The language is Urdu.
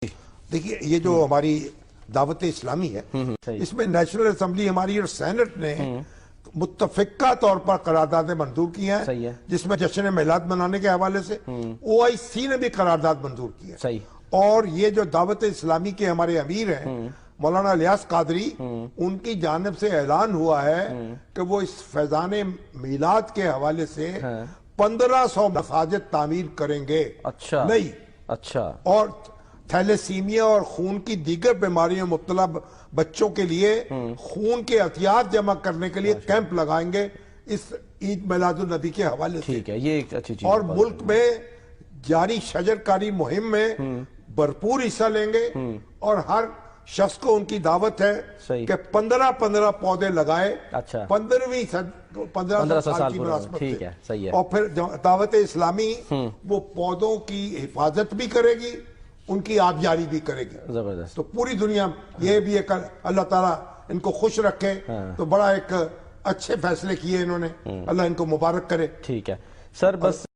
دیکھیے یہ جو ہماری دعوت اسلامی ہے اس میں نیشنل اسمبلی ہماری اور سینٹ نے متفقہ طور پر قراردادیں منظور کی ہیں، جس میں جشن میلاد منانے کے حوالے سے OIC نے بھی قرارداد منظور کی ہے، اور یہ جو دعوت اسلامی کے ہمارے امیر ہیں مولانا الیاس قادری، ان کی جانب سے اعلان ہوا ہے کہ وہ اس فیضان میلاد کے حوالے سے 1500 مساجد تعمیر کریں گے۔ اچھا اور تھیلیسیمیا اور خون کی دیگر بیماریوں مبتلا بچوں کے لیے خون کے عطیات جمع کرنے کے لیے کیمپ لگائیں گے اس عید میلاد النبی کے حوالے سے۔ یہ ایک اچھی چیز، اور ملک میں جاری شجرکاری مہم میں بھرپور حصہ لیں گے، اور ہر شخص کو ان کی دعوت ہے کہ 15 پودے لگائے 15 سال کی مناسبت سے، اور پھر دعوت اسلامی وہ پودوں کی حفاظت بھی کرے گی، ان کی آبیاری بھی کرے گی۔ زبردست۔ تو پوری دنیا یہ بھی ایک اللہ تعالیٰ ان کو خوش رکھے، تو بڑا ایک اچھے فیصلے کیے انہوں نے، اللہ ان کو مبارک کرے۔ ٹھیک ہے سر، بس